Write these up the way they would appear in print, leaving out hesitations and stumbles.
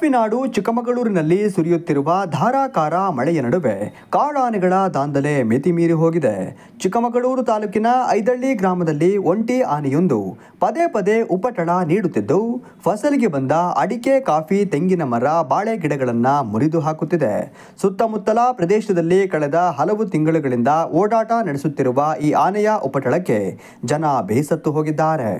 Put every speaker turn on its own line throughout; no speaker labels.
ಉಡುಪಿನಾಡು ಚಿಕ್ಕಮಗಳೂರಿನಲ್ಲಿ ಸುರಿಯುತ್ತಿರುವ ಧಾರಾಕಾರ ಮಳೆಯ ನಡುವೆ ಕಾಡಾನೆಗಳ ದಾಂಧಲೆ ಮಿತಿಮೀರಿ ಹೋಗಿದೆ. ಚಿಕ್ಕಮಗಳೂರು ತಾಲೂಕಿನ ಐದಳ್ಳಿ ಗ್ರಾಮದಲ್ಲಿ ಒಂಟಿ ಆನೆಯೊಂದು ಪದೇ ಪದೇ ಉಪಟಳ ನೀಡುತ್ತಿದ್ದು, ಫಸಲಿಗೆ ಬಂದ ಅಡಿಕೆ, ಕಾಫಿ, ತೆಂಗಿನ ಮರ, ಬಾಳೆ ಗಿಡಗಳನ್ನು ಮುರಿದು ಹಾಕುತ್ತಿದೆ. ಸುತ್ತಮುತ್ತಲ ಪ್ರದೇಶದಲ್ಲಿ ಕಳೆದ ಹಲವು ತಿಂಗಳುಗಳಿಂದ ಓಡಾಟ ನಡೆಸುತ್ತಿರುವ ಈ ಆನೆಯ ಉಪಟಳಕ್ಕೆ ಜನ ಬೇಸತ್ತು ಹೋಗಿದ್ದಾರೆ.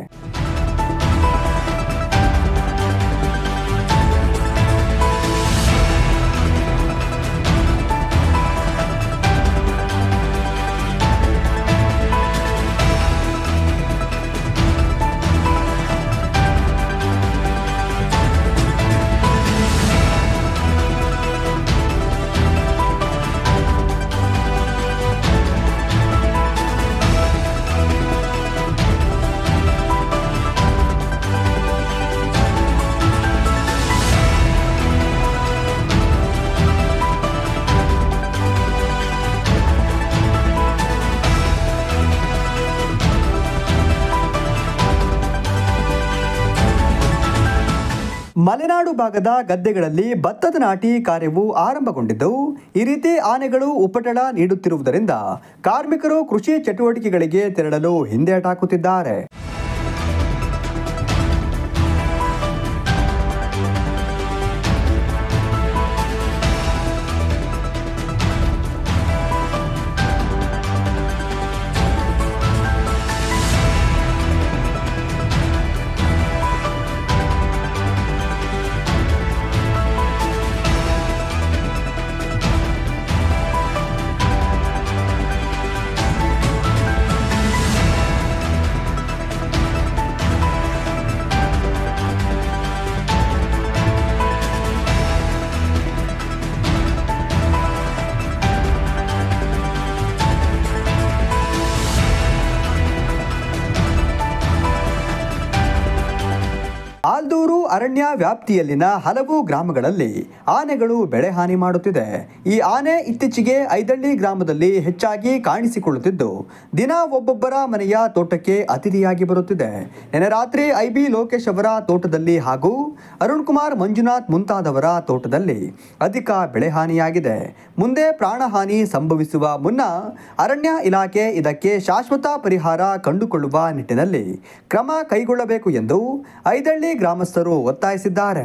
ಮಲೆನಾಡು ಭಾಗದ ಗದ್ದೆಗಳಲ್ಲಿ ಭತ್ತದ ನಾಟಿ ಕಾರ್ಯವು ಆರಂಭಗೊಂಡಿದ್ದು, ಈ ರೀತಿ ಆನೆಗಳು ಉಪಟಳ ನೀಡುತ್ತಿರುವುದರಿಂದ ಕಾರ್ಮಿಕರು ಕೃಷಿ ಚಟುವಟಿಕೆಗಳಿಗೆ ತೆರಳಲು ಹಿಂದೇಟಾಕುತ್ತಿದ್ದಾರೆ. ಆಲ್ದೂರು ಅರಣ್ಯ ವ್ಯಾಪ್ತಿಯಲ್ಲಿನ ಹಲವು ಗ್ರಾಮಗಳಲ್ಲಿ ಆನೆಗಳು ಬೆಳೆ ಹಾನಿ ಮಾಡುತ್ತಿದೆ. ಈ ಆನೆ ಇತ್ತೀಚೆಗೆ ಐದಳ್ಳಿ ಗ್ರಾಮದಲ್ಲಿ ಹೆಚ್ಚಾಗಿ ಕಾಣಿಸಿಕೊಳ್ಳುತ್ತಿದ್ದು, ದಿನ ಒಬ್ಬೊಬ್ಬರ ಮನೆಯ ತೋಟಕ್ಕೆ ಅತಿಥಿಯಾಗಿ ಬರುತ್ತಿದೆ. ನಿನ್ನೆ ರಾತ್ರಿ ಐಬಿ ಲೋಕೇಶ್ ಅವರ ತೋಟದಲ್ಲಿ ಹಾಗೂ ಅರುಣ್ ಕುಮಾರ್, ಮಂಜುನಾಥ್ ಮುಂತಾದವರ ತೋಟದಲ್ಲಿ ಅಧಿಕ ಬೆಳೆ ಹಾನಿಯಾಗಿದೆ. ಮುಂದೆ ಪ್ರಾಣಹಾನಿ ಸಂಭವಿಸುವ ಮುನ್ನ ಅರಣ್ಯ ಇಲಾಖೆ ಇದಕ್ಕೆ ಶಾಶ್ವತ ಪರಿಹಾರ ಕಂಡುಕೊಳ್ಳುವ ನಿಟ್ಟಿನಲ್ಲಿ ಕ್ರಮ ಕೈಗೊಳ್ಳಬೇಕು ಎಂದು ಐದಳ್ಳಿ ಗ್ರಾಮಸ್ಥರು ಒತ್ತಾಯಿಸಿದ್ದಾರೆ.